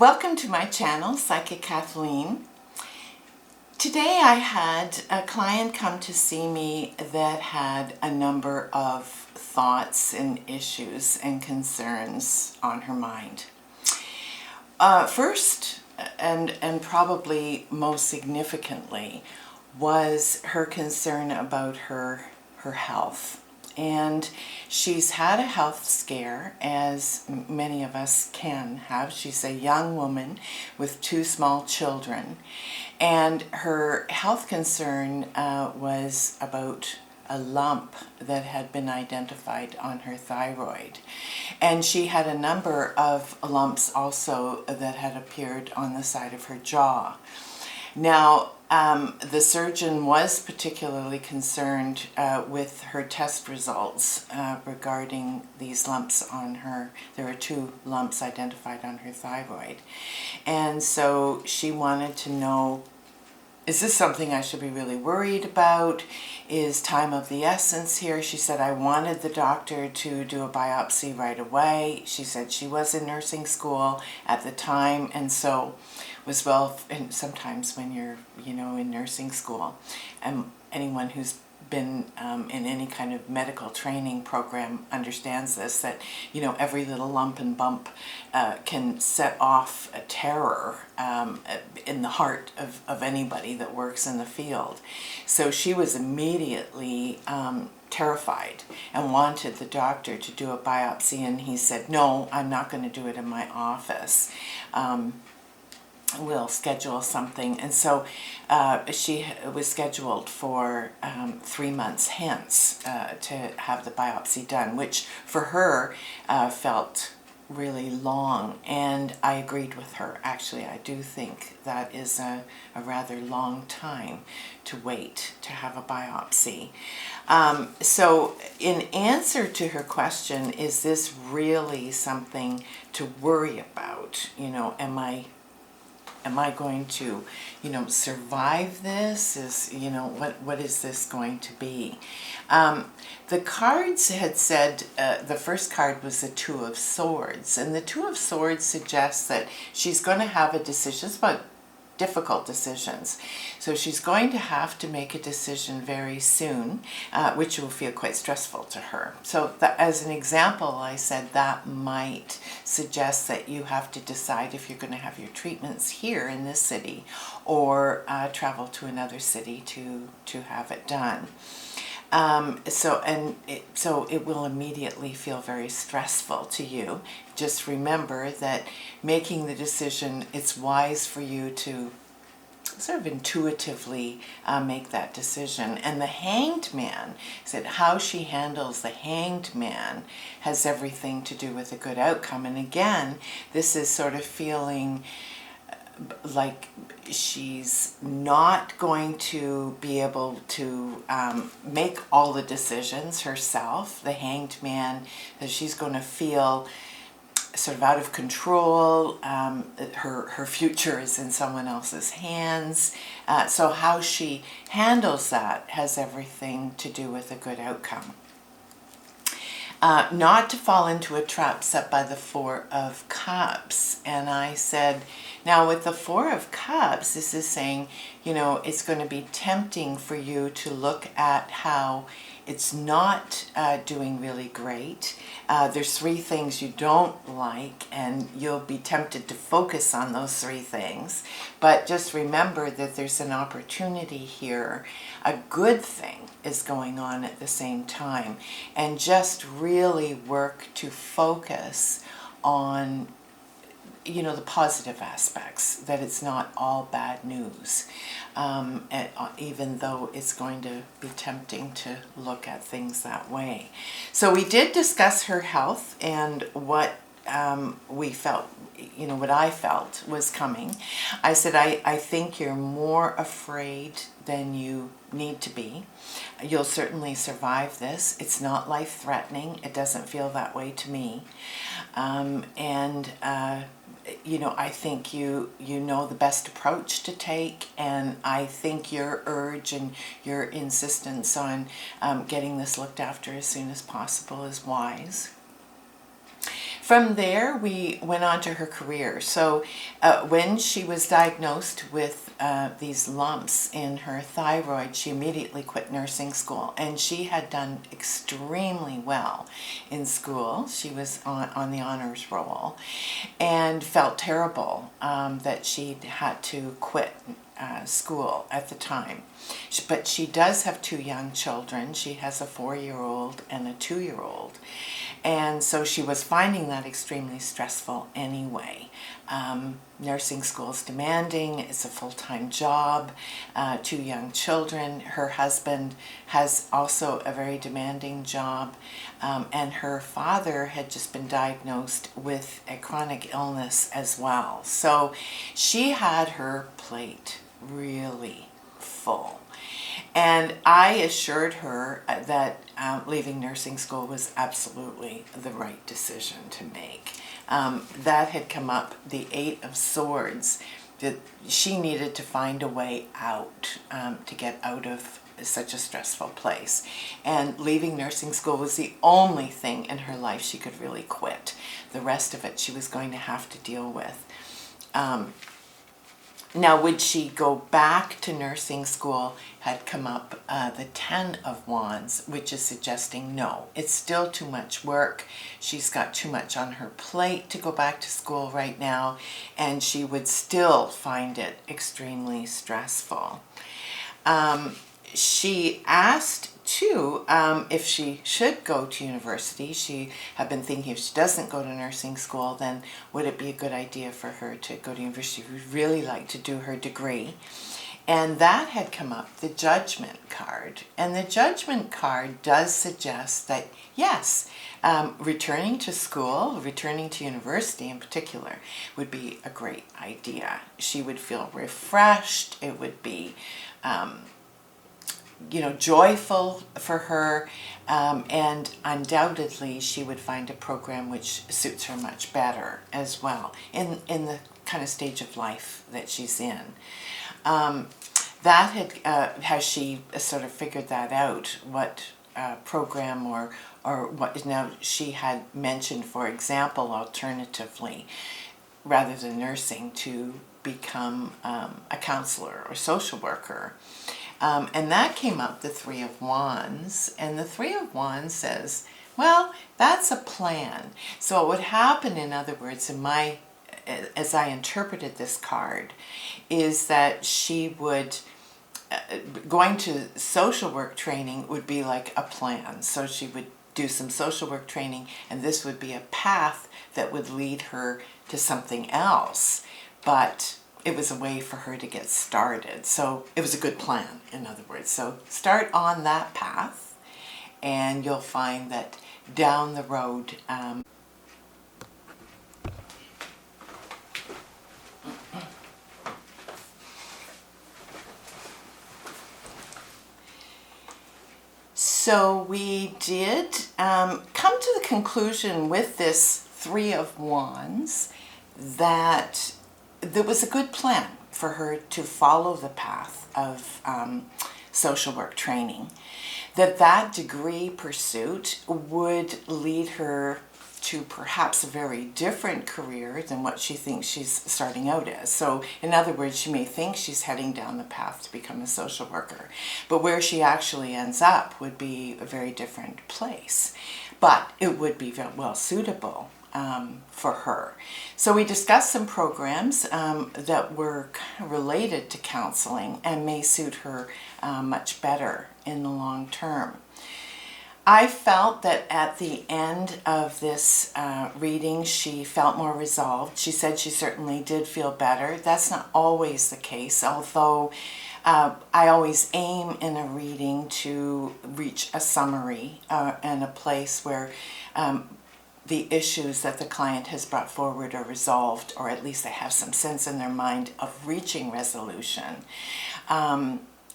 Welcome to my channel, Psychic Kathleen. Today I had a client come to see me that had a number of thoughts and issues and concerns on her mind. First, and probably most significantly, was her concern about her health. And she's had a health scare, as many of us can have. She's a young woman with 2 small children, and her health concern was about a lump that had been identified on her thyroid. And she had a number of lumps also that had appeared on the side of her jaw. Now, the surgeon was particularly concerned with her test results regarding these lumps on her. There were 2 lumps identified on her thyroid. And so she wanted to know, is this something I should be really worried about? Is time of the essence here? She said, I wanted the doctor to do a biopsy right away. She said she was in nursing school at the time, and so was and sometimes when you're, in nursing school, and anyone who's been in any kind of medical training program understands this, that every little lump and bump can set off a terror in the heart of anybody that works in the field. So she was immediately terrified and wanted the doctor to do a biopsy, and he said, no, I'm not going to do it in my office. We'll schedule something. And so she was scheduled for 3 months hence to have the biopsy done, which for her felt really long, and I agreed with her. Actually, I do think that is a rather long time to wait to have a biopsy. So in answer to her question, is this really something to worry about? Am I going to, survive this? What is this going to be? The cards had said, the first card was the 2 of Swords, and the 2 of Swords suggests that she's going to have a decision. It's about difficult decisions. So she's going to have to make a decision very soon, which will feel quite stressful to her. So as an example, I said that might suggest that you have to decide if you're going to have your treatments here in this city or travel to another city to have it done. So it will immediately feel very stressful to you. Just remember that making the decision, it's wise for you to sort of intuitively make that decision. And the Hanged Man said how she handles the Hanged Man has everything to do with a good outcome. And again, this is sort of feeling like she's not going to be able to make all the decisions herself. The Hanged Man, that she's going to feel sort of out of control. Her future is in someone else's hands. So how she handles that has everything to do with a good outcome. Not to fall into a trap set by the 4 of Cups. And I said, now with the 4 of Cups, this is saying, it's going to be tempting for you to look at how it's not doing really great. There's 3 things you don't like, and you'll be tempted to focus on those 3 things. But just remember that there's an opportunity here. A good thing is going on at the same time. And just really work to focus on the positive aspects, that it's not all bad news, even though it's going to be tempting to look at things that way. So we did discuss her health and what we felt, what I felt was coming. I said, I think you're more afraid than you need to be. You'll certainly survive this. It's not life-threatening. It doesn't feel that way to me. I think you know the best approach to take, and I think your urge and your insistence on getting this looked after as soon as possible is wise. From there, we went on to her career. So when she was diagnosed with these lumps in her thyroid, she immediately quit nursing school. And she had done extremely well in school. She was on the honors roll and felt terrible that she'd had to quit school at the time. But she does have 2 young children. She has a 4-year-old and a 2-year-old. And so she was finding that extremely stressful anyway. Nursing school is demanding. It's a full-time job, 2 young children. Her husband has also a very demanding job. And her father had just been diagnosed with a chronic illness as well. So she had her plate really full. And I assured her that leaving nursing school was absolutely the right decision to make. That had come up, the 8 of Swords, that she needed to find a way out to get out of such a stressful place. And leaving nursing school was the only thing in her life she could really quit. The rest of it she was going to have to deal with. Now, would she go back to nursing school had come up the 10 of Wands, which is suggesting no, it's still too much work. She's got too much on her plate to go back to school right now, and she would still find it extremely stressful. She asked too, if she should go to university. She had been thinking if she doesn't go to nursing school, then would it be a good idea for her to go to university? She would really like to do her degree. And that had come up, the Judgment card. And the Judgment card does suggest that, yes, returning to school, returning to university in particular, would be a great idea. She would feel refreshed. It would be joyful for her, and undoubtedly she would find a program which suits her much better as well in the kind of stage of life that she's in. That has she sort of figured that out, what program or what now she had mentioned, for example, alternatively, rather than nursing, to become a counselor or social worker. And that came up, the 3 of Wands. And the 3 of Wands says, well, that's a plan. So what would happen, in other words, as I interpreted this card, is that she would, going to social work training would be like a plan. So she would do some social work training, and this would be a path that would lead her to something else. But it was a way for her to get started. So it was a good plan, in other words. So start on that path, and you'll find that down the road, so we did come to the conclusion with this 3 of Wands that there was a good plan for her to follow the path of social work training, that degree pursuit would lead her to perhaps a very different career than what she thinks she's starting out as. So in other words, she may think she's heading down the path to become a social worker, but where she actually ends up would be a very different place. But it would be very well suitable for her. So we discussed some programs that were kind of related to counseling and may suit her much better in the long term. I felt that at the end of this reading, she felt more resolved. She said she certainly did feel better. That's not always the case, although I always aim in a reading to reach a summary and a place where the issues that the client has brought forward are resolved, or at least they have some sense in their mind of reaching resolution.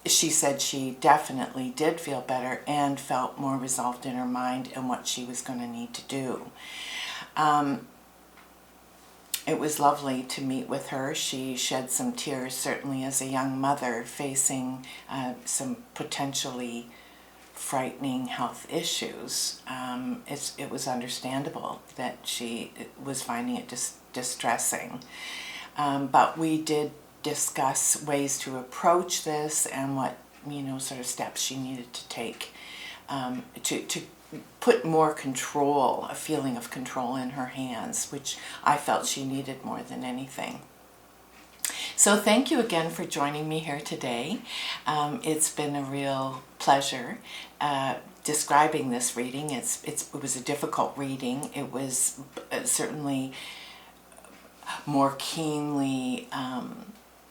She said she definitely did feel better and felt more resolved in her mind and what she was going to need to do. It was lovely to meet with her. She shed some tears, certainly as a young mother facing some potentially frightening health issues, it was understandable that she was finding it distressing. But we did discuss ways to approach this and what, sort of steps she needed to take to put more control, a feeling of control in her hands, which I felt she needed more than anything. So thank you again for joining me here today. It's been a real pleasure describing this reading. It was a difficult reading. It was certainly more keenly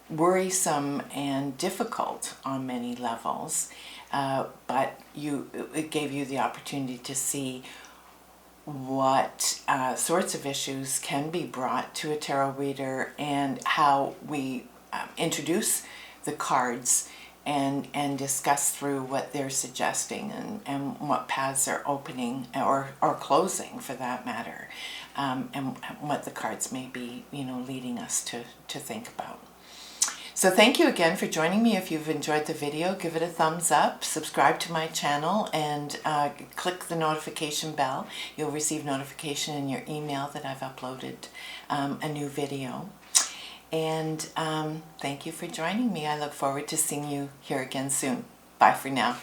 worrisome and difficult on many levels, but it gave you the opportunity to see what sorts of issues can be brought to a tarot reader and how we introduce the cards and discuss through what they're suggesting and what paths are opening or closing, for that matter, and what the cards may be leading us to think about. So thank you again for joining me. If you've enjoyed the video, give it a thumbs up, subscribe to my channel, and click the notification bell. You'll receive notification in your email that I've uploaded a new video. And thank you for joining me. I look forward to seeing you here again soon. Bye for now.